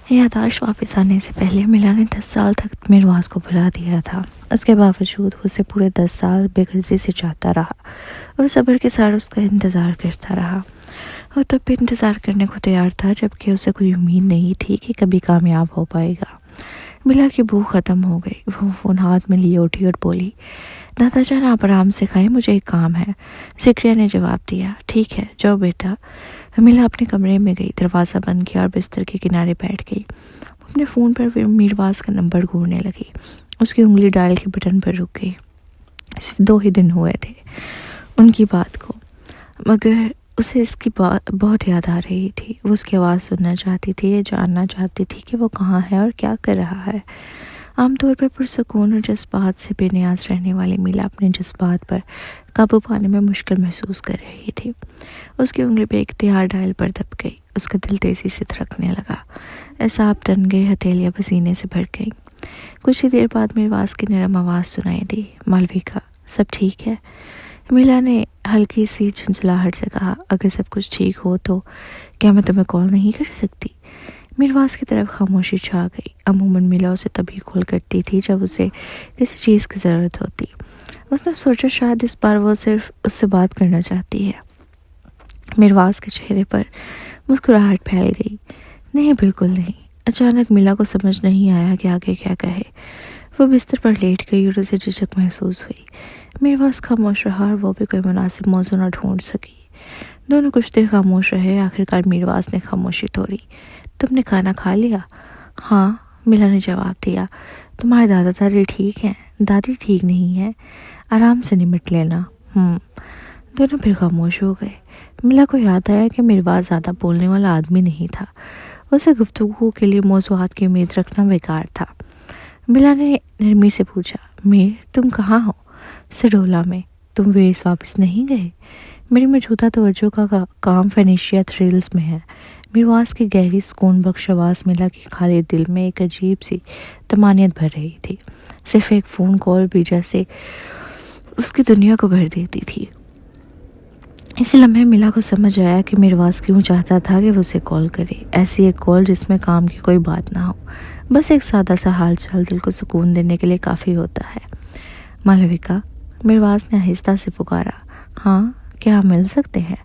یادداشت واپس آنے سے پہلے میلا نے 10 سال تک میرواز کو بھلا دیا تھا۔ اس کے باوجود وہ اسے پورے 10 سال بے غرضی سے چاہتا رہا اور صبر کے ساتھ اس کا انتظار کرتا رہا۔ وہ تب بھی انتظار کرنے کو تیار تھا جبکہ اسے کوئی امید نہیں تھی کہ کبھی کامیاب ہو پائے گا۔ میلا کی بھوک ختم ہو گئی۔ وہ فون ہاتھ میں لیے اٹھی اور بولی، دادا جان آپ آرام سے کھائیں، مجھے ایک کام ہے۔ ذکریہ نے جواب دیا، ٹھیک ہے جاؤ بیٹا۔ میلا اپنے کمرے میں گئی، دروازہ بند کیا اور بستر کے کنارے بیٹھ گئی۔ وہ اپنے فون پر میرواز کا نمبر ڈھونڈنے لگی۔ اس کی انگلی ڈائل کے بٹن پر رک گئی۔ صرف 2 ہی دن ہوئے تھے ان کی بات کو، مگر اسے اس کی بات بہت یاد آ رہی تھی۔ وہ اس کی آواز سننا چاہتی تھی، یہ جاننا چاہتی تھی کہ وہ کہاں ہے اور کیا کر رہا ہے۔ عام طور پر پرسکون اور جذبات سے بے نیاز رہنے والی میلا اپنے جذبات پر قابو پانے میں مشکل محسوس کر رہی تھی۔ اس کی انگلی بے اختیار ڈائل پر دب گئی۔ اس کا دل تیزی سے دھڑکنے لگا، اعصاب ٹن گئے، ہتھیلیاں پسینے سے بھر گئیں۔ کچھ ہی دیر بعد میرواز کی نرم آواز سنائی دی، مالویکا سب ٹھیک ہے؟ میلا نے ہلکی سی جھنجھلاہٹ سے کہا، اگر سب کچھ ٹھیک ہو تو کیا میں تمہیں کال نہیں کر سکتی؟ میرواز کی طرف خاموشی چھا گئی۔ عموماً میلا اسے تبھی کال کرتی تھی جب اسے کسی چیز کی ضرورت ہوتی۔ اس نے سوچا شاید اس بار وہ صرف اس سے بات کرنا چاہتی ہے۔ میرواز کے چہرے پر مسکراہٹ پھیل گئی، نہیں بالکل نہیں۔ اچانک میلا کو سمجھ نہیں آیا کہ آگے کیا کہے۔ وہ بستر پر لیٹ گئی اور اسے جھجک محسوس ہوئی۔ میرواز خاموش رہا اور وہ بھی کوئی مناسب موضوع نہ ڈھونڈ سکی۔ دونوں کچھ دیر خاموش رہے۔ آخرکار میرواز نے خاموشی توڑی، تم نے کھانا کھا لیا؟ ہاں، میلا نے جواب دیا۔ تمہارے دادا دادی ٹھیک ہیں؟ دادی ٹھیک نہیں ہے، آرام سے نمٹ لینا۔ دونوں پھر خاموش ہو گئے۔ میلا کو یاد آیا کہ میرواز زیادہ بولنے والا آدمی نہیں تھا۔ اسے گفتگو کے لیے موضوعات کی امید رکھنا بیکار تھا۔ میلا نے نرمی سے پوچھا، میر تم کہاں ہو؟ سڈولا میں۔ تم ویس واپس نہیں گئے؟ میری موجودہ توجہ کا کام فینیشیا تھریلز میں ہے۔ میرواز کی گہری سکون بخش آواز میلا کی خالی دل میں ایک عجیب سی طمانینت بھر رہی تھی۔ صرف ایک فون کال بھی جیسے اس کی دنیا کو بھر دیتی تھی۔ اسی لمحے میلا کو سمجھ آیا کہ میرواز کیوں چاہتا تھا کہ وہ اسے کال کرے، ایسی ایک کال جس میں کام کی کوئی بات نہ ہو، بس ایک سادہ سا حال چال دل کو سکون دینے کے لیے کافی ہوتا ہے۔ مالویکا، میرواز نے آہستہ سے پکارا۔ ہاں، کیا ہم مل سکتے ہیں؟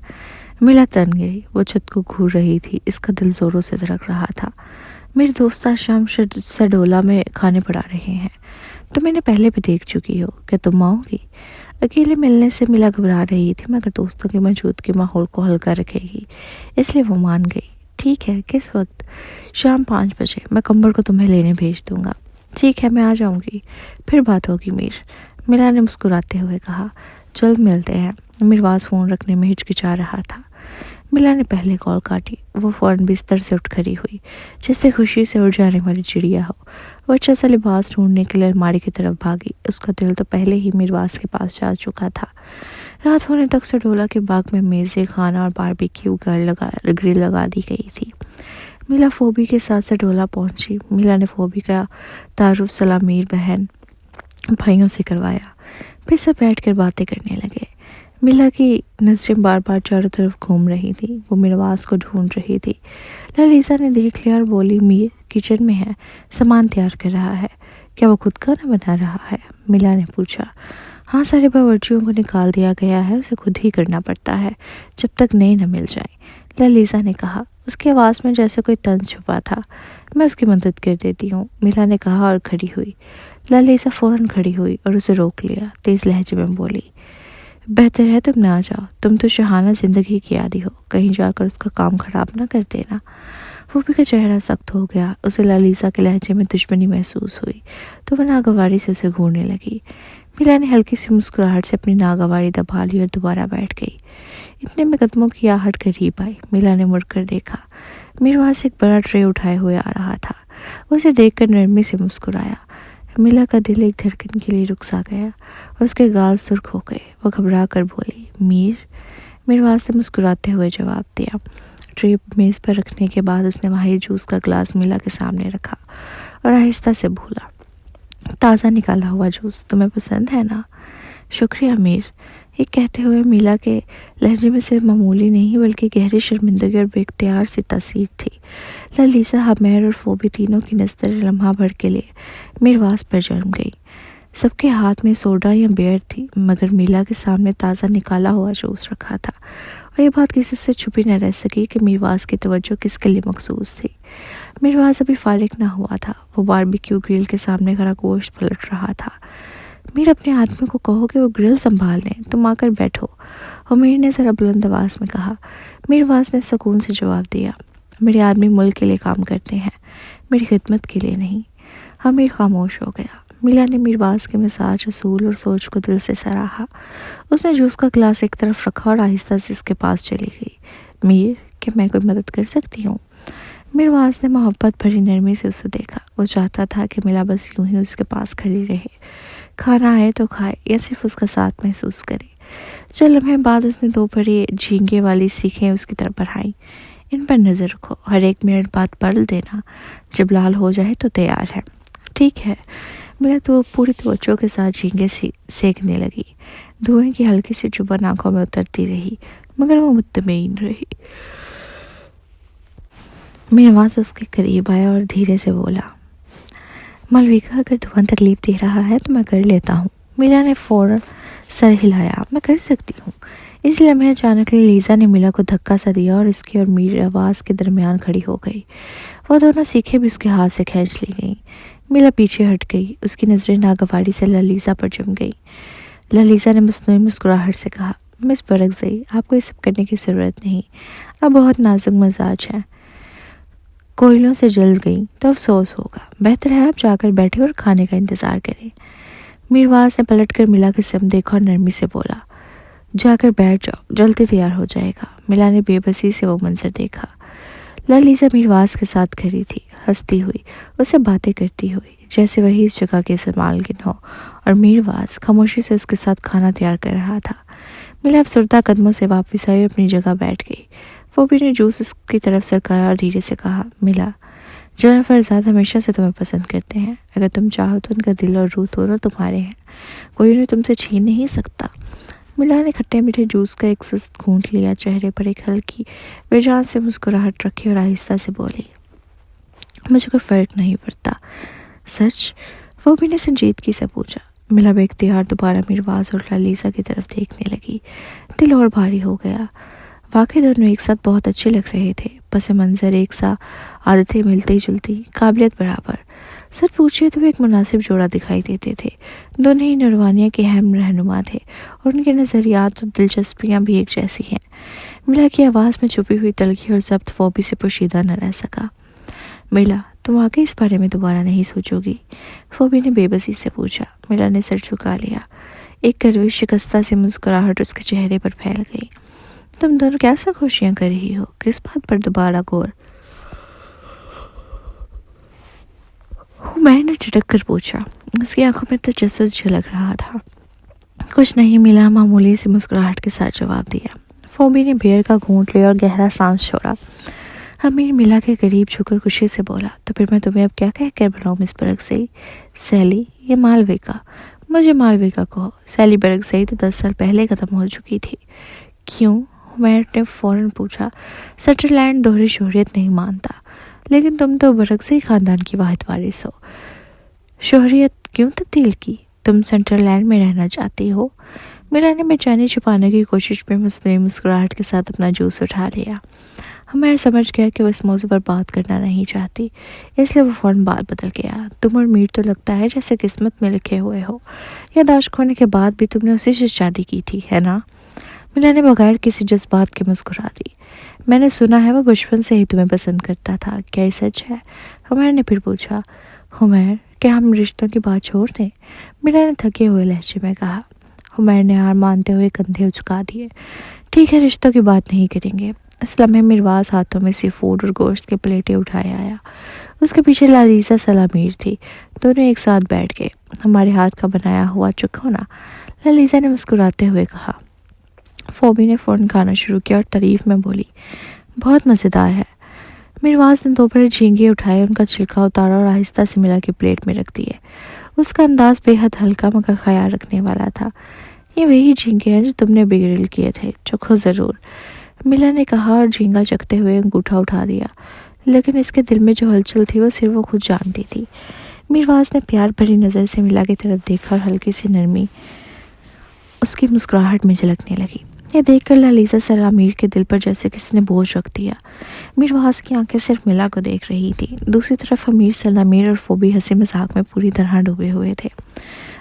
میلا تن گئی، وہ چھت کو گھور رہی تھی، اس کا دل زوروں سے دھڑک رہا تھا۔ میرے دوست آج شام سڈولا میں کھانے پڑا رہے ہیں، تم انہیں پہلے بھی دیکھ چکی ہو، کیا تم آؤ گی؟ اکیلے ملنے سے میلا گھبرا رہی تھی مگر دوستوں کی موجودگی ماحول کو ہلکا رکھے گی، اس لیے وہ مان گئی۔ ٹھیک ہے، کس وقت؟ شام 5 بجے، میں کمبر کو تمہیں لینے بھیج دوں گا۔ ٹھیک ہے، میں آ جاؤں گی، پھر بات ہوگی میر، میلا نے مسکراتے ہوئے کہا۔ جلد ملتے ہیں۔ میرواز فون رکھنے میں ہچکچا رہا تھا۔ میلا نے پہلے کال کاٹی، وہ فوراً بستر سے اٹھ کھڑی ہوئی جس سے خوشی سے اڑ جانے والی چڑیا ہو۔ وہ اچھا سا لباس ڈھونڈنے کے لیے الماری کی طرف بھاگی۔ اس کا دل تو پہلے ہی میرواز کے پاس جا چکا تھا۔ رات ہونے تک سڈولا کے باغ میں میزیں، کھانا اور باربیکیو گرل لگا دی گئی تھی۔ میلا فوبی کے ساتھ سڈولا پہنچی۔ میلا نے فوبی کا تعارف سلامیر بہن بھائیوں سے کروایا، پھر سب بیٹھ کر باتیں کرنے لگے۔ میلا کی نظریں بار بار چاروں طرف گھوم رہی تھی، وہ میرواز کو ڈھونڈ رہی تھی۔ للیزا نے دیکھ لیا اور بولی، میر کچن میں ہے، سامان تیار کر رہا ہے۔ کیا وہ خود کھانا بنا رہا ہے؟ میلا نے پوچھا۔ ہاں، سارے باورچیوں کو نکال دیا گیا ہے، اسے خود ہی کرنا پڑتا ہے جب تک نئے نہ مل جائیں، للیزا نے کہا۔ اس کی آواز میں جیسے کوئی طنز چھپا تھا۔ میں اس کی مدد کر دیتی ہوں، میلا نے کہا اور کھڑی ہوئی۔ للیزا فوراً کھڑی ہوئی اور اسے روک لیا، تیز لہجے میں بولی، بہتر ہے تم نہ جاؤ، تم تو شاہانہ زندگی کی عادی ہو، کہیں جا کر اس کا کام خراب نہ کر دینا۔ فوبی کا چہرہ سخت ہو گیا، اسے للیزا کے لہجے میں دشمنی محسوس ہوئی تو وہ ناگواری سے اسے گھورنے لگی۔ میلا نے ہلکی سی مسکراہٹ سے اپنی ناگواری دبا لی اور دوبارہ بیٹھ گئی۔ اتنے میں قدموں کی آہٹ قریب آئی۔ میلا نے مڑ کر دیکھا، میرواز ایک بڑا ٹرے اٹھائے ہوئے آ رہا تھا۔ اسے دیکھ کر نرمی سے مسکرایا۔ میلا کا دل ایک دھڑکن کے لیے رک سا گیا اور اس کے گال سرخ ہو گئے۔ وہ گھبرا کر بولی، میر؟ میرواز نے مسکراتے ہوئے جواب دیا۔ ٹرے میز پر رکھنے کے بعد اس نے ماہی جوس کا گلاس میلا کے سامنے رکھا اور آہستہ سے بولا، تازہ نکالا ہوا جوس تمہیں پسند ہے نا؟ شکریہ میر، یہ کہتے ہوئے میلا کے لہجے میں صرف معمولی نہیں بلکہ گہری شرمندگی اور بے اختیار سی تاثیر تھی۔ للیسا، حمیر اور فوبی تینوں کی نظریں لمحہ بھر کے لیے میرواز پر جم گئی۔ سب کے ہاتھ میں سوڈا یا بیئر تھی، مگر میلا کے سامنے تازہ نکالا ہوا جوس رکھا تھا، اور یہ بات کسی سے چھپی نہ رہ سکی کہ میرواز کی توجہ کس کے لیے مخصوص تھی۔ میرواز ابھی فارغ نہ ہوا تھا، وہ باربیکیو گرل کے سامنے کھڑا گوشت پلٹ رہا تھا۔ میر، اپنے آدمی کو کہو کہ وہ گرل سنبھال لیں، تم آ کر بیٹھو، امیر نے ذرا بلند آواز میں کہا۔ میرواز نے سکون سے جواب دیا، میرے آدمی ملک کے لیے کام کرتے ہیں، میری خدمت کے لیے نہیں۔ امیر خاموش ہو گیا۔ میلا نے میرواز کے مزاج، اصول اور سوچ کو دل سے سراہا۔ اس نے جوس کا گلاس ایک طرف رکھا اور آہستہ سے اس کے پاس چلی گئی۔ میر، کہ میں کوئی مدد کر سکتی ہوں؟ میرواز نے محبت بھری نرمی سے اسے دیکھا۔ وہ چاہتا تھا کہ میلا بس یوں ہی اس کے پاس کھڑی رہے، کھانا آئے تو کھائے یا صرف اس کا ساتھ محسوس کرے۔ چند لمحے بعد اس نے دو بڑی جھینگے والی سیخیں اس کی طرف بڑھائیں۔ ان پر نظر رکھو، ہر 1 منٹ بعد پلٹ دینا، جب لال ہو جائے تو تیار ہے۔ ٹھیک ہے۔ میرا تو پوری توجہ کے ساتھ جھینگے سیکنے لگی۔ دھوئیں کی ہلکی سی چبھن آنکھوں میں اترتی رہی، مگر وہ مطمئن رہی۔ میرواز اس کے قریب آیا اور دھیرے سے بولا، مالویکا، اگر دھواں تکلیف دے رہا ہے تو میں کر لیتا ہوں۔ میلا نے فوراً سر ہلایا، میں کر سکتی ہوں۔ اس لمحے اچانک لیزا نے میلا کو دھکا سا دیا اور اس کی اور میرواز کے درمیان کھڑی ہو گئی۔ وہ دونوں سیکھیں بھی اس کے ہاتھ سے کھینچ لی گئیں۔ میلا پیچھے ہٹ گئی، اس کی نظریں ناگواری سے للیزا پر جم گئی۔ للیزا نے مصنوعی مسکراہٹ سے کہا، مس برگزئی، آپ کو یہ سب کرنے کی ضرورت نہیں، آپ بہت نازک مزاج ہیں، کوئلوں سے جل گئی تو افسوس ہوگا، بہتر ہے آپ جا کر بیٹھے اور کھانے کا انتظار کریں۔ میرواز نے پلٹ کر میلا کی سمت دیکھا اور نرمی سے بولا، جا کر بیٹھ جاؤ، جلدی تیار ہو جائے گا۔ میلا نے بے بسی سے وہ منظر دیکھا۔ للیزا میرواز کے ساتھ کھڑی تھی، ہنستی ہوئی، اس سے باتیں کرتی ہوئی، جیسے وہی اس جگہ کے مالکن ہو، اور میرواز خاموشی سے اس کے ساتھ کھانا تیار کر رہا تھا۔ میلا افسردہ قدموں سے واپس آئی اور اپنی جگہ بیٹھ گئی۔ فوبی نے جوس اس کی طرف سرکایا اور دھیرے سے کہا، میلا، جنرل فرزاد ہمیشہ سے تمہیں پسند کرتے ہیں، اگر تم چاہو تو ان کا دل اور روح دونوں تمہارے ہیں، کوئی انہیں تم سے چھین نہیں سکتا۔ میلا نے کھٹے میٹھے جوس کا ایک سست گھونٹ لیا، چہرے پر ایک ہلکی بے جان سے مسکراہٹ رکھی اور آہستہ سے بولی، مجھے کوئی فرق نہیں پڑتا۔ سچ؟ فوبی نے سنجیدگی سے پوچھا۔ میلا بے اختیار دوبارہ میرواز اور للیزا کی طرف دیکھنے لگی۔ دل اور بھاری ہو گیا۔ واقعی دونوں ایک ساتھ بہت اچھے لگ رہے تھے، پس منظر ایک سا، عادتیں ملتی جلتی، قابلیت برابر۔ سچ پوچھے تو وہ ایک مناسب جوڑا دکھائی دیتے تھے۔ دونوں ہی نروانیہ کے اہم رہنما تھے اور ان کے نظریات اور دلچسپیاں بھی ایک جیسی ہیں۔ میلا کی آواز میں چھپی ہوئی تلخی اور ضبط فوبی سے پوشیدہ نہ رہ سکا۔ میلا، تم واقعی اس بارے میں دوبارہ نہیں سوچو گی؟ فوبی نے بے بسی سے پوچھا۔ میلا نے سر جھکا لیا۔ ایک کڑوی شکستہ سی مسکراہٹ اس کے چہرے پر پھیل گئی۔ تم دونوں کیسا خوشیاں کر رہی ہو؟ کس بات پر دوبارہ غور؟ میں نے جھٹک کر پوچھا۔ اس کی آنکھوں میں تجسس جھلک رہا تھا۔ کچھ نہیں، میلا معمولی سی مسکراہٹ کے ساتھ جواب دیا۔ فوبی نے بیئر کا گھونٹ لیا اور گہرا سانس چھوڑا۔ امیر میلا کے قریب جھک کر خوشی سے بولا، تو پھر میں تمہیں اب کیا کہہ کر بلاؤں مس برگزئی؟ سیلی یا مالویکا؟ مجھے مالویکا کہو۔ سیلی برگزئی تو 10 سال پہلے ختم ہو چکی تھی۔ کیوں؟ ہمیر نے فوراً پوچھا۔ سٹرلینڈ دوہری شہریت نہیں مانتا، لیکن تم تو برگزئی خاندان کی واحد وارث ہو۔ شہریت کیوں تبدیل کی؟ تم سنٹرلینڈ میں رہنا چاہتی ہو؟ میرا نے بے چینی چھپانے کی کوشش میں مصنوعی مسکراہٹ کے ساتھ اپنا جوس اٹھا لیا۔ ہمیر سمجھ گیا کہ وہ اس موضوع پر بات کرنا نہیں چاہتی، اس لیے وہ فوراً بات بدل گیا۔ تم اور میر تو لگتا ہے جیسے قسمت میں لکھے ہوئے ہو، یادداشت کھونے کے بعد بھی تم نے اسی سے شادی کی تھی، ہے نا؟ میلا نے بغیر کسی جذبات کے مسکرا دی۔ میں نے سنا ہے وہ بچپن سے ہی تمہیں پسند کرتا تھا، کیا یہ سچ ہے؟ ہمیر نے پھر پوچھا۔ ہمیر، کیا ہم رشتوں کی بات چھوڑ دیں؟ میلا نے تھکے ہوئے لہجے میں کہا۔ ہمیر نے ہار مانتے ہوئے کندھے اچکا دیے۔ ٹھیک ہے، رشتوں کی بات نہیں کریں گے۔ اس لمحے میرواز ہاتھوں میں سی فوڈ اور گوشت کے پلیٹیں اٹھائے آیا۔ اس کے پیچھے للیزا سلامیر تھی۔ دونوں ایک ساتھ بیٹھ گئے۔ ہمارے ہاتھ کا بنایا ہوا چکھو نا، للیزا نے مسکراتے ہوئے کہا۔ فوبی نے فوراً کھانا شروع کیا اور تعریف میں بولی، بہت مزیدار ہے۔ میرواز نے دو بڑے جھینگے اٹھائے، ان کا چھلکا اتارا اور آہستہ سے میلا کی پلیٹ میں رکھ دیے۔ اس کا انداز بے حد ہلکا مگر خیال رکھنے والا تھا۔ یہ وہی جھینگے ہیں جو تم نے بگڑیل کیے تھے، چکھو ضرور، ملا نے کہا اور جھینگا چکھتے ہوئے انگوٹھا اٹھا دیا، لیکن اس کے دل میں جو ہلچل تھی وہ صرف وہ خود جانتی تھی۔ میرواز نے پیار بھری نظر سے ملا کی طرف دیکھا اور ہلکی سی نرمی اس کی مسکراہٹ میں جھلکنے لگی۔ یہ دیکھ کر لالیزا سر امیر کے دل پر جیسے کسی نے بوجھ رکھ دیا۔ میرواز کی آنکھیں صرف ملا کو دیکھ رہی تھی، دوسری طرف امیر سلامیر اور فوبی ہنسی مذاق میں پوری طرح ڈوبے ہوئے تھے۔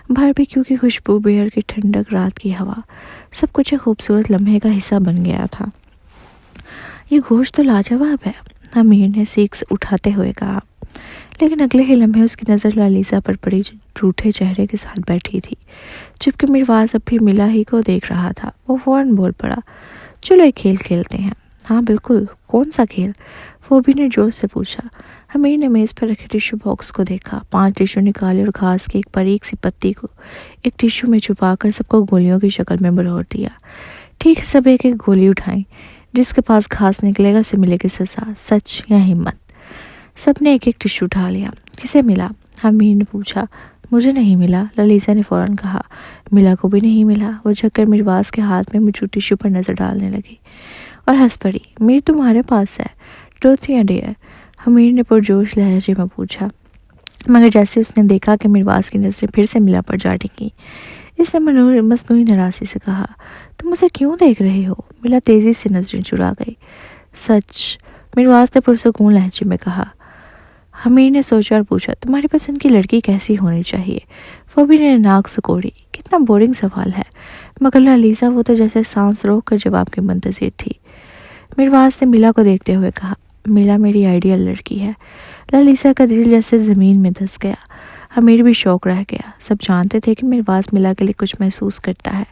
باربیکیو کی خوشبو، بیئر کی ٹھنڈک، رات کی ہوا، سب کچھ ایک خوبصورت لمحے کا حصہ بن گیا تھا۔ یہ گوشت تو لاجواب ہے، امیر نے سیخ اٹھاتے ہوئے کہا، لیکن اگلے ہی لمحے اس کی نظر لالیزا پر پڑی جو روٹھے چہرے کے ساتھ بیٹھی تھی، جبکہ میرواز اب بھی ملا ہی کو دیکھ رہا تھا۔ وہ فوراً بول پڑا، چلو ایک کھیل کھیلتے ہیں۔ ہاں بالکل، کون سا کھیل؟ فوبی نے جوش سے پوچھا۔ امیر نے میز پر رکھے ٹیشو باکس کو دیکھا، 5 ٹیشو نکالے اور گھاس کی ایک باریک سی پتی کو ایک ٹیشو میں چھپا کر سب کو گولیوں کی شکل میں بلور دیا۔ ٹھیک ہے، سب ایک ایک گولی اٹھائیں، جس کے پاس گھاس نکلے گا اسے ملے گی سزا، سچ یا ہمت؟ سب نے ایک ایک ٹیشو اٹھا لیا۔ کسے ملا؟ امیر نے پوچھا۔ مجھے نہیں ملا، لالیزا نے فوراً کہا۔ ملا کو بھی نہیں ملا۔ وہ جھک کر میرواز کے ہاتھ میں موجود ٹیشو پر نظر ڈالنے لگی اور ہنس پڑی۔ میر تمہارے پاس ہے، ٹروتھ یا ڈیئر؟ امیر نے پرجوش لہجے میں پوچھا، مگر جیسے اس نے دیکھا کہ میرواز کی نظریں پھر سے ملا پر جا ٹکی، اس نے مصنوعی ناراضی سے کہا، تم اسے کیوں دیکھ رہے ہو؟ ملا تیزی سے نظریں چرا گئی۔ سچ، میرواز نے پرسکون لہجے میں کہا۔ امیر نے سوچا اور پوچھا، تمہاری پسند کی لڑکی کیسی ہونی چاہیے؟ فوبی نے ناک سکوڑی۔ کتنا بورنگ سوال ہے، مگر لالیزا وہ تو جیسے سانس روک کر جواب کی منتظر تھی۔ میرواز نے ملا کو دیکھتے ہوئے کہا، ملا میری آئیڈیل لڑکی ہے۔ لالیزا کا دل جیسے زمین میں دھس گیا۔ امیر بھی شوق رہ گیا۔ سب جانتے تھے کہ میرواز ملا کے لیے کچھ محسوس کرتا ہے۔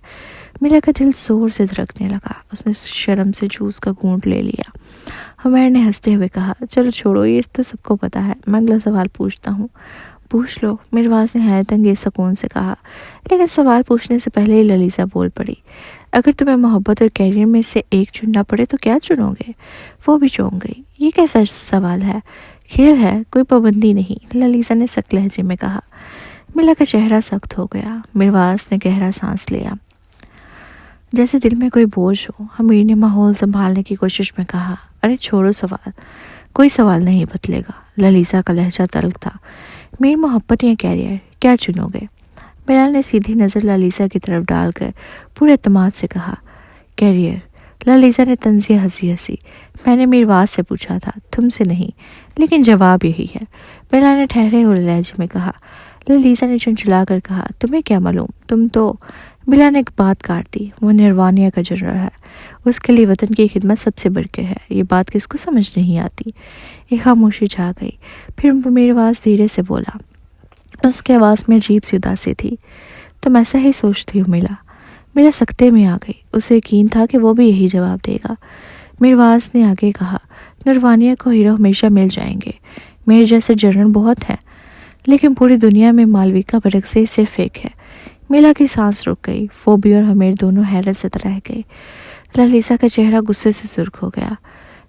ملا کا دل زور سے دھڑکنے لگا۔ اس نے شرم سے جوس کا گھونٹ لے لیا۔ عمیر نے ہنستے ہوئے کہا، چلو چھوڑو، یہ تو سب کو پتا ہے، میں اگلا سوال پوچھتا ہوں۔ پوچھ لو، میرواز نے حیرت انگیز سکون سے کہا، لیکن سوال پوچھنے سے پہلے ہی لالیزا بول پڑی، اگر تمہیں محبت اور کیریئر میں سے ایک چننا پڑے تو کیا چنو گے؟ وہ بھی چونک گئی۔ یہ کیسا سوال ہے؟ کھیل ہے، کوئی پابندی نہیں، لالیزا نے سخت لہجے میں کہا۔ ملا کا چہرہ سخت ہو گیا۔ میرواز نے گہرا سانس لیا، جیسے دل میں کوئی بوجھ ہو۔ امیر نے ماحول سنبھالنے کی کوشش میں کہا، ارے چھوڑو سوال، کوئی سوال نہیں بدلے گا۔ لالیزا کا لہجہ تلخ تھا۔ میر، محبت یا کیریئر، کیا چنو گے؟ بلال نے سیدھی نظر لالیزا کی طرف ڈال کر پورے اعتماد سے کہا، کیریئر۔ لالیزا نے طنزیہ ہنسی۔ میں نے میرواز سے پوچھا تھا، تم سے نہیں، لیکن جواب یہی ہے، بلال نے ٹھہرے ہوئے لہجے میں کہا۔ لالیزا نے چنچلا کر کہا، تمہیں کیا معلوم، تم تو… بلال نے ایک بات کاٹ دی، وہ نروانیہ کا جنرل ہے، اس کے لیے وطن کی خدمت سب سے بڑھ کے ہے۔ یہ بات کس کو سمجھ نہیں آتی؟ ایک خاموشی چھا گئی۔ پھر میرواز دھیرے سے بولا، اس کی آواز میں عجیب سی اداسی تھی، تم ایسا ہی سوچتی ہو ملا؟ میرا سکتے میں آ گئی۔ اسے یقین تھا کہ وہ بھی یہی جواب دے گا۔ میرواز نے آگے کہا، نروانیہ کو ہیرو ہمیشہ مل جائیں گے، میرے جیسے جنرل بہت ہیں، لیکن پوری دنیا میں مالویکا برعکس صرف ایک ہے۔ میلا کی سانس رک گئی۔ فوبی اور امیر دونوں حیرت سے رہ گئے۔ لالیزا کا چہرہ غصے سے سرخ ہو گیا۔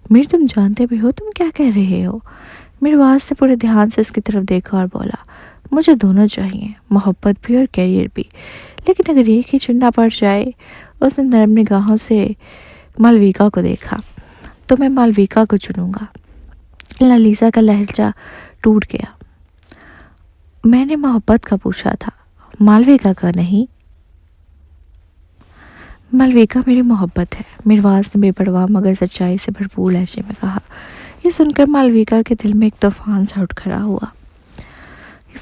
میر، تم جانتے بھی ہو تم کیا کہہ رہے ہو؟ میرواز نے پورے دھیان سے اس کی طرف دیکھا اور بولا، مجھے دونوں چاہیے، محبت بھی اور کیریئر بھی، لیکن اگر ایک ہی چننا پڑ جائے۔ اس نے نرم نگاہوں سے مالویکا کو دیکھا، تو میں مالویکا کو چنوں گا۔ لالیزا کا لہجہ ٹوٹ گیا۔ میں نے محبت کا پوچھا تھا، مالویکا کا نہیں۔ مالویکا میری محبت ہے، میرواز نے بے پرواہ مگر سچائی سے بھرپور لہجے میں کہا۔ یہ سن کر مالویکا کے دل میں ایک طوفان سا اٹھ کھڑا ہوا۔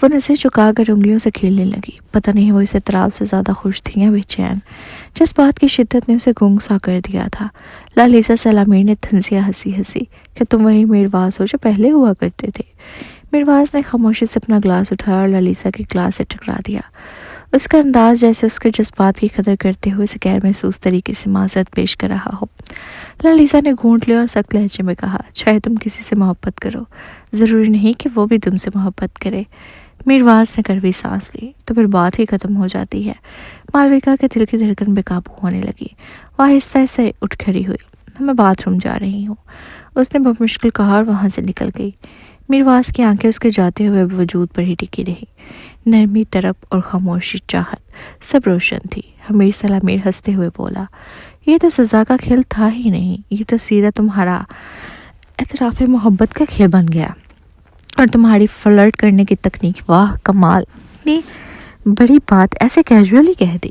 وہ نظر چکا کر انگلیوں سے کھیلنے لگی۔ پتہ نہیں وہ اس اعتراض سے زیادہ خوش تھی یا بے چین، جس بات کی شدت نے اسے گنگ سا کر دیا تھا۔ لالیزا سلامیر نے طنزیہ ہنسی، کہ تم وہی میرواز ہو جو پہلے ہوا کرتے تھے۔ میرواز نے خاموشی سے اپنا گلاس اٹھایا اور لالیزا کے گلاس سے ٹکرا دیا۔ اس کا انداز جیسے اس کے جذبات کی قدر کرتے ہوئے اسے غیر محسوس طریقے سے معذرت پیش کر رہا ہو۔ لالیزا نے گھونٹ لیا اور سخت لہجے میں کہا، چاہے تم کسی سے محبت کرو، ضروری نہیں کہ وہ بھی تم سے محبت کرے۔ میرواز نے کڑوی سانس لی، تو پھر بات ہی ختم ہو جاتی ہے۔ مالویکا کے دل کی دھڑکن بے قابو ہونے لگی۔ وہ آہستہ آہستہ اٹھ کھڑی ہوئی۔ میں باتھ روم جا رہی ہوں، اس نے بمشکل کہا اور وہاں سے نکل گئی۔ میرواز کی آنکھیں اس کے جاتے ہوئے وجود پر ہی ٹکی رہی۔ نرمی، طرب اور خاموشی، چاہت، سب روشن تھی۔ امیر سلامیر ہنستے ہوئے بولا، یہ تو سزا کا کھیل تھا ہی نہیں، یہ تو سیدھا تمہارا اعتراف محبت کا کھیل بن گیا۔ اور تمہاری فلرٹ کرنے کی تکنیک، واہ کمال، اتنی بڑی بات ایسے کیجولی کہہ دی۔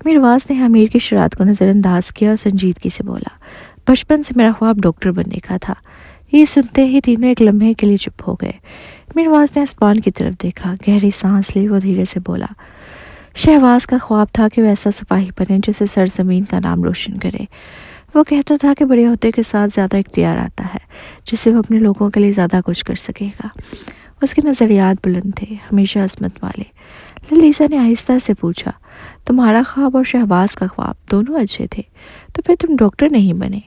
میرواز نے امیر کی شرارت کو نظر انداز کیا اور سنجیدگی سے بولا، بچپن سے میرا خواب ڈاکٹر بننے کا تھا۔ یہ سنتے ہی تینوں ایک لمحے کے لیے چپ ہو گئے۔ میرواز نے آسمان کی طرف دیکھا، گہری سانس لی، وہ دھیرے سے بولا، شہباز کا خواب تھا کہ وہ ایسا سپاہی بنے جسے سرزمین کا نام روشن کرے۔ وہ کہتا تھا کہ بڑے عہدے کے ساتھ زیادہ اختیار آتا ہے، جس سے وہ اپنے لوگوں کے لیے زیادہ کچھ کر سکے گا۔ اس کے نظریات بلند تھے، ہمیشہ عظمت والے۔ للیزا نے آہستہ سے پوچھا، تمہارا خواب اور شہباز کا خواب دونوں اچھے تھے، تو پھر تم ڈاکٹر نہیں بنے؟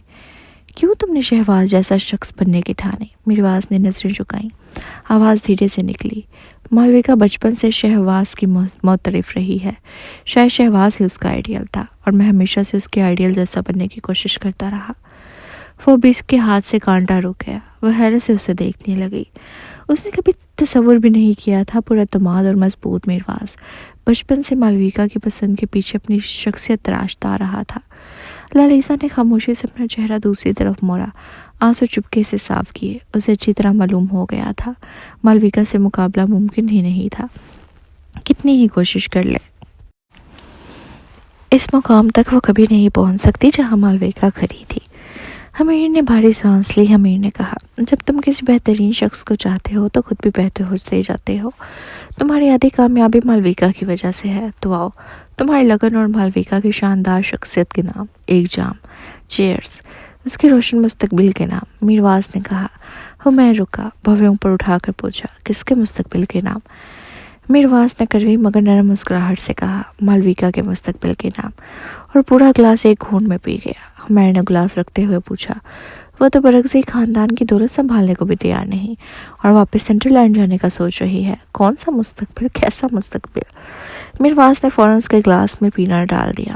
کیوں تم نے شہباز جیسا شخص بننے کی ٹھانی؟ میرواز نے نظریں جھکائیں، آواز دھیرے سے نکلی، مالویکا بچپن سے شہباز کی معترف رہی ہے۔ شاید شہباز ہی اس کا آئیڈیل تھا اور میں ہمیشہ سے اس کے آئیڈیل جیسا بننے کی کوشش کرتا رہا۔ وہ بھی اس کے ہاتھ سے کانٹا رک گیا، وہ حیرت سے اسے دیکھنے لگی۔ اس نے کبھی تصور بھی نہیں کیا تھا پراعتماد اور مضبوط میرواز بچپن سے مالویکا کی پسند کے پیچھے اپنی شخصیت تراشتا رہا تھا۔ للیزا نے خاموشی سے اپنا چہرہ دوسری طرف موڑا، آنسو چپکے سے صاف کیے۔ اسے اچھی طرح معلوم ہو گیا تھا مالویکا سے مقابلہ ممکن ہی نہیں تھا، کتنی ہی کوشش کر لے اس مقام تک وہ کبھی نہیں پہنچ سکتی جہاں مالویکا کھڑی تھی۔ امیر نے بھاری سانس لی۔ امیر نے کہا، جب تم کسی بہترین شخص کو چاہتے ہو تو خود بھی بہتر ہوتے جاتے ہو۔ تمہاری آدھی کامیابی مالویکا کی وجہ سے ہے، تو آؤ تمہاری لگن اور مالویکا کی شاندار شخصیت کے نام ایک جام، چیئرز، اس کے روشن مستقبل کے نام۔ میرواز نے کہا۔ ہمیر رکا، بھویں اوپر اٹھا کر پوچھا، کس کے مستقبل کے نام؟ میرواز نے کڑوی مگر نرم مسکراہٹ سے کہا، مالویکا کے مستقبل کے نام، اور پورا گلاس ایک گھونٹ میں پی گیا۔ ہمیر نے گلاس رکھتے ہوئے پوچھا، وہ تو برگزی خاندان کی دولت سنبھالنے کو بھی تیار نہیں اور واپس سینٹرل لینڈ جانے کا سوچ رہی ہے۔ کون سا مستقبل؟ کیسا مستقبل؟ میرواز نے فوراً اس کے گلاس میں پینا ڈال دیا۔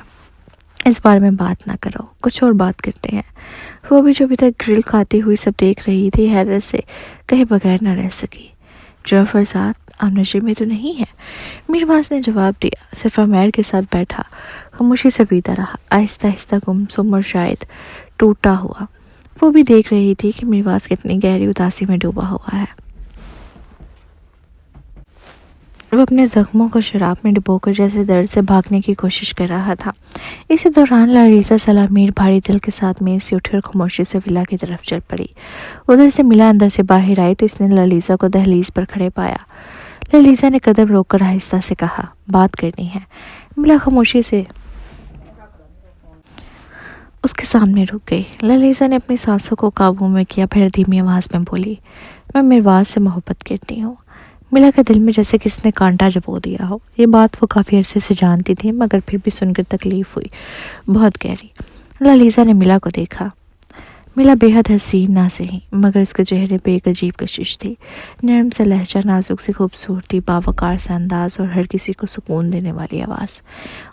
اس بارے میں بات نہ کرو، کچھ اور بات کرتے ہیں۔ وہ بھی جو ابھی تک گرل کھاتی ہوئی سب دیکھ رہی تھی، حیرت سے کہیں بغیر نہ رہ سکی۔ جناب فرزاد، آپ نشے میں تو نہیں ہے؟ میرواز نے جواب دیا، صرف امیر کے ساتھ بیٹھا، خاموشی سے پیتا رہا، آہستہ آہستہ گمسم اور شاید ٹوٹا ہوا۔ وہ بھی دیکھ رہی تھی کہ میرواز کتنی گہری اداسی میں ڈوبا ہوا ہے۔ وہ اپنے زخموں کو شراب میں ڈبو کر جیسے درد سے بھاگنے کی کوشش کر رہا تھا۔ اسی دوران للیزا سلامیر بھاری دل کے ساتھ میز سے اٹھی اور خاموشی سے ولا کی طرف چل پڑی۔ ادھر سے ملا اندر سے باہر آئی تو اس نے للیزا کو دہلیز پر کھڑے پایا۔ للیزا نے قدم روک کر آہستہ سے کہا، بات کرنی ہے۔ ملا خاموشی سے اس کے سامنے رک گئی۔ للیزا نے اپنی سانسوں کو قابو میں کیا، پھر دھیمی آواز میں بولی، میں میرواز سے محبت کرتی ہوں۔ ملا کے دل میں جیسے کس نے کانٹا جبو دیا ہو۔ یہ بات وہ کافی عرصے سے جانتی تھی مگر پھر بھی سن کر تکلیف ہوئی، بہت گہری۔ للیزا نے ملا کو دیکھا۔ ملا بے حد حسین نہ سہی مگر اس کے چہرے پہ ایک عجیب کشش تھی، نرم سے لہجہ، نازک سی خوبصورتی، باوقار سے انداز اور ہر کسی کو سکون دینے والی آواز۔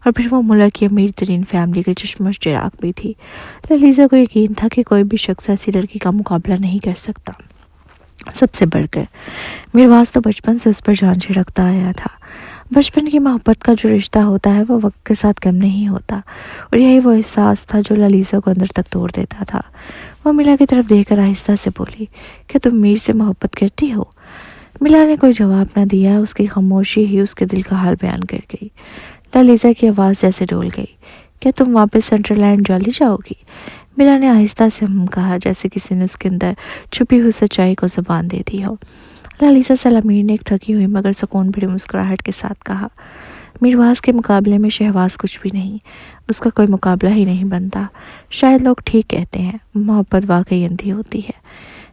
اور پھر وہ ملا کی امیر ترین فیملی کے چشم و چراغ بھی تھی۔ للیزا کو یقین تھا کہ کوئی بھی شخص ایسی لڑکی کا مقابلہ نہیں کر سکتا۔ سب سے بڑھ کر میرواز تو بچپن سے اس پر جان چھڑکتا آیا تھا۔ بچپن کی محبت کا جو رشتہ ہوتا ہے وہ وقت کے ساتھ کم نہیں ہوتا، اور یہی وہ احساس تھا جو للیزا کو اندر تک توڑ دیتا تھا۔ وہ ملا کی طرف دیکھ کر آہستہ سے بولی، کہ تم میر سے محبت کرتی ہو؟ ملا نے کوئی جواب نہ دیا، اس کی خاموشی ہی اس کے دل کا حال بیان کر گئی۔ للیزا کی آواز جیسے ڈول گئی، کیا تم واپس سینٹرل لینڈ چلی جاؤ گی؟ ملا نے آہستہ سے کہا، جیسے کسی نے اس کے اندر چھپی ہوئی سچائی کو زبان دے دی ہو۔ للیزا سلامیر نے ایک تھکی ہوئی مگر سکون بھری مسکراہٹ کے ساتھ کہا، میرواز کے مقابلے میں شہباز کچھ بھی نہیں، اس کا کوئی مقابلہ ہی نہیں بنتا۔ شاید لوگ ٹھیک کہتے ہیں، محبت واقعی اندھی ہوتی ہے۔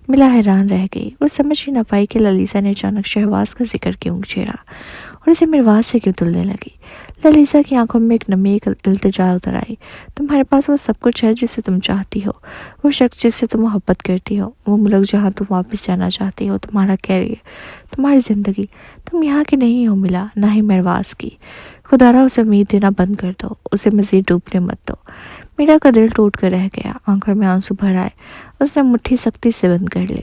ملا حیران رہ گئی، وہ سمجھ ہی نہ پائی کہ للیزا نے اچانک شہباز کا ذکر کیوں چھیڑا اور اسے میرواز سے کیوں تلنے لگی۔ للیزا کی آنکھوں میں ایک نمی، ایک التجا اتر آئی۔ تمہارے پاس وہ سب کچھ ہے جسے تم چاہتی ہو، وہ شخص جس سے تم محبت کرتی ہو، وہ ملک جہاں تم واپس جانا چاہتی ہو، تمہارا کیریئر، تمہاری زندگی۔ تم یہاں کی نہیں ہو ملا، نہ ہی میرواز کی۔ خدا را اسے امید دینا بند کر دو، اسے مزید ڈوبنے مت دو۔ میرا کا دل ٹوٹ کر رہ گیا، آنکھوں میں آنسو بھر آئے، اس نے مٹھی سختی سے بند کر لی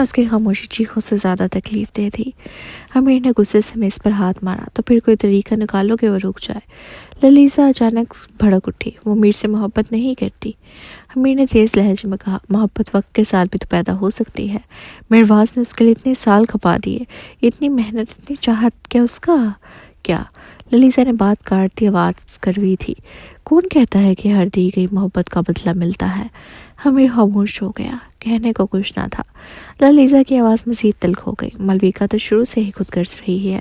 اس کی خاموشی چیخوں سے زیادہ تکلیف دہ تھی۔ امیر نے غصے سے میز پر ہاتھ مارا، تو پھر کوئی طریقہ نکالو کہ وہ رک جائے۔ للیزا اچانک بھڑک اٹھی، وہ میر سے محبت نہیں کرتی۔ امیر نے تیز لہجے میں کہا، محبت وقت کے ساتھ بھی تو پیدا ہو سکتی ہے۔ میرواز نے اس کے لیے اتنے سال کھپا دیے، اتنی محنت، اتنی چاہت، کیا اس کا کیا؟ للیزا نے بات کاٹ دی، آواز کڑوی تھی۔ کون کہتا ہے کہ ہر دی گئی محبت کا بدلہ ملتا ہے؟ امیر خاموش ہو گیا، کہنے کو کچھ نہ تھا۔ للیزا کی آواز مزید تلخ ہو گئی، ملویکا تو شروع سے ہی خود غرض رہی ہے۔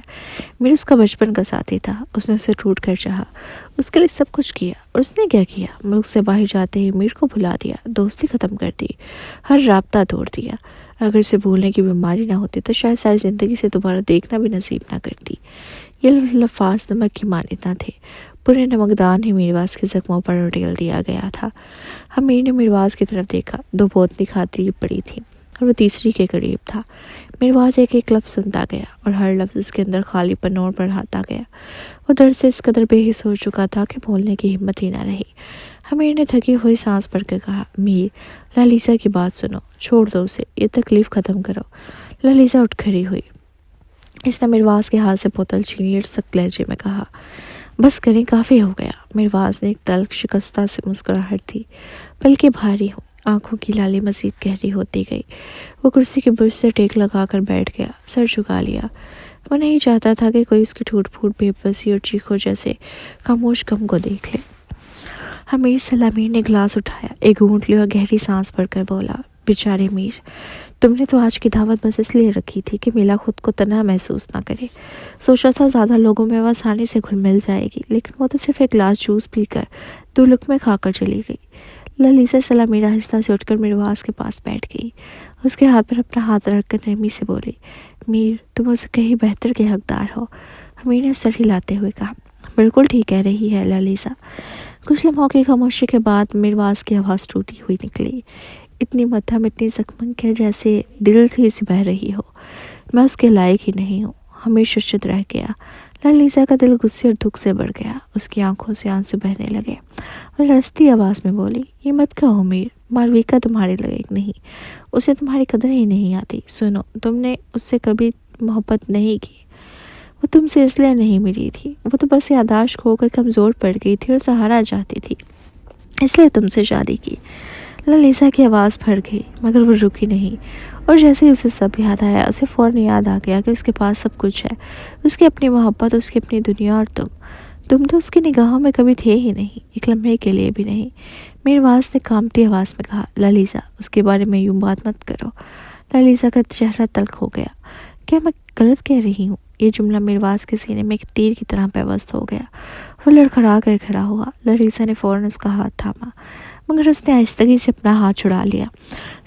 میر اس کا بچپن کا ساتھی تھا، اس نے اسے ٹوٹ کر چاہا، اس کے لیے سب کچھ کیا، اور اس نے کیا کیا؟ ملک سے باہر جاتے ہی میر کو بھلا دیا، دوستی ختم کر دی، ہر رابطہ توڑ دیا۔ اگر اسے بھولنے کی بیماری نہ ہوتی تو شاید ساری زندگی سے دوبارہ دیکھنا بھی نصیب نہ کرتی۔ یہ لفاظ نمک کی مانند نہ تھے، پورے نمکدان ہی میرواز کے زخموں پر ڈال دیا گیا تھا۔ امیر نے میرواز کی طرف دیکھا، 2 بوتلیں کھاتی پڑی تھی اور وہ تیسری کے قریب تھا۔ میرواز ایک ایک لفظ سنتا گیا اور ہر لفظ اس کے اندر خالی پن اور بڑھاتا گیا۔ وہ درد سے اس قدر بے حس ہو چکا تھا کہ بولنے کی ہمت ہی نہ رہی۔ امیر نے تھکی ہوئی سانس بھر کے کہا، میر، للیزا کی بات سنو، چھوڑ دو اسے، یہ تکلیف ختم کرو۔ للیزا اٹھ کھڑی ہوئی، اس نے میرواز کے ہاتھ سے بوتل چھینی اور سخت لہجے میں کہا، بس کریں، کافی ہو گیا۔ میرواز نے ایک تلخ شکستہ سے مسکراہٹ دی، بلکہ بھاری ہو، آنکھوں کی لالی مزید گہری ہوتی گئی۔ وہ کرسی کے برج سے ٹیک لگا کر بیٹھ گیا، سر جھکا لیا۔ وہ نہیں چاہتا تھا کہ کوئی اس کی ٹوٹ پھوٹ، بے بسی اور چیخوں جیسے خاموش غم کو دیکھ لے۔ امیر سلامیر نے گلاس اٹھایا، ایک گھونٹ لیا اور گہری سانس بھر کر بولا، بیچارے میر، تم نے تو آج کی دعوت بس اس لیے رکھی تھی کہ میلا خود کو تنہا محسوس نہ کرے۔ سوچا تھا زیادہ لوگوں میں وہ آسانی سے گھل مل جائے گی، لیکن وہ تو صرف ایک گلاس جوس پی کر 2 لقمے کھا کر چلی گئی۔ للیزا سلامیر آہستہ سے اٹھ کر میرواز کے پاس بیٹھ گئی، اس کے ہاتھ پر اپنا ہاتھ رکھ کر نرمی سے بولی، میر، تم اسے کہیں بہتر کے حقدار ہو۔ امیر نے سر ہلاتے ہوئے کہا، بالکل ٹھیک کہہ رہی ہے للیزا۔ کچھ لمحوں کی خاموشی کے بعد میرواز کی آواز ٹوٹی ہوئی نکلی، اتنی مدھم، اتنی زخمن کہ جیسے دل سے بہہ رہی ہو۔ میں اس کے لائق ہی نہیں ہوں۔ امیر ششت رہ گیا۔ للیزا کا دل غصے اور دکھ سے بڑھ گیا، اس کی آنکھوں سے آنسو بہنے لگے۔ وہ لرزتی آواز میں بولی، یہ مت کہو میر، مالویکا تمہارے لائق نہیں، اسے تمہاری قدر ہی نہیں آتی۔ سنو، تم نے اس سے کبھی محبت نہیں کی، وہ تم سے اس لیے نہیں ملی تھی، وہ تو بس یادداشت کھو کر کمزور پڑ گئی تھی اور سہارا چاہتی تھی، اس لیے تم سے شادی کی۔ للیزا کی آواز پھٹ گئی، مگر وہ رکی نہیں، اور جیسے ہی اسے سب یاد آیا، اسے فوراً یاد آ گیا کہ اس کے پاس سب کچھ ہے، اس کی اپنی محبت، اس کی اپنی دنیا، اور تم تو اس کی نگاہوں میں کبھی تھے ہی نہیں، ایک لمحے کے لیے بھی نہیں۔ میرواز نے کانپتی آواز میں کہا، للیزا، اس کے بارے میں یوں بات مت کرو۔ للیزا کا چہرہ تلخ ہو گیا، کیا میں غلط کہہ رہی ہوں؟ یہ جملہ میرواز کے سینے میں ایک تیر کی طرح پیوست ہو گیا۔ وہ لڑکھڑا کر کھڑا ہوا۔ للیزا نے فوراً اس کا ہاتھ تھاما، مگر اس نے آہستگی سے اپنا ہاتھ چھڑا لیا۔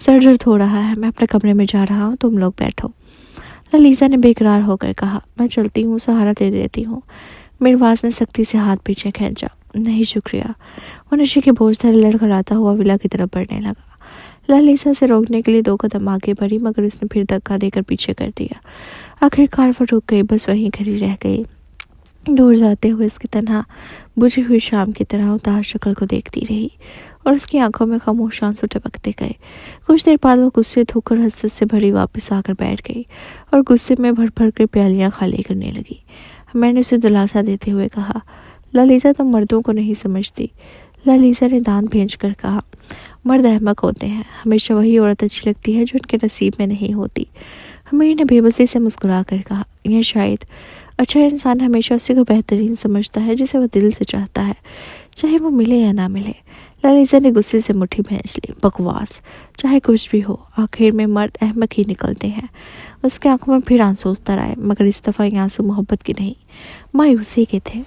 سر درد ہو رہا ہے، میں اپنے کمرے میں جا رہا ہوں، تم لوگ بیٹھو۔ للیزا نے بے قرار ہو کر کہا، میں چلتی ہوں، سہارا دے دیتی ہوں۔ میرواز نے سختی سے ہاتھ پیچھے کھینچا، نہیں شکریہ۔ وہ نشے کے بوجھ سے لڑکھڑاتا ہوا ولا کی طرف بڑھنے لگا۔ للیزا سے روکنے کے لیے 2 قدم آگے بڑھی، مگر اس نے پھر دھکا دے کر پیچھے کر دیا۔ آخرکار وہ رک گئی، بس وہیں کھڑی رہ گئی، دور جاتے ہوئے اس کی تنہا بجھی ہوئی شام کی طرح اداس شکل کو دیکھتی رہی، اور اس کی آنکھوں میں خاموش آنسو ٹپکتے گئے۔ کچھ دیر بعد وہ غصے، دھوکھ اور حسرت سے بھری واپس آ کر بیٹھ گئی، اور غصے میں بھر بھر کر پیالیاں خالی کرنے لگی۔ میں نے اسے دلاسا دیتے ہوئے کہا، للیزا، تم مردوں کو نہیں سمجھتی۔ للیزا نے دانت بھینچ کر کہا، مرد احمق ہوتے ہیں، ہمیشہ وہی عورت اچھی لگتی ہے جو ان کے نصیب میں نہیں ہوتی۔ امیر نے بے بسی سے مسکرا کر کہا، یہ شاید اچھا انسان ہمیشہ اسی کو بہترین سمجھتا ہے جسے وہ دل سے چاہتا ہے، چاہے وہ ملے یا نہ ملے۔ للیزا نے غصے سے مٹھی بھینچ لی، بکواس، چاہے کچھ بھی ہو، آخر میں مرد احمق ہی نکلتے ہیں۔ اس کے آنکھوں میں پھر آنسو اتر آئے، مگر اس دفعہ یہ آنسو محبت کے نہیں، مایوسی کے تھے۔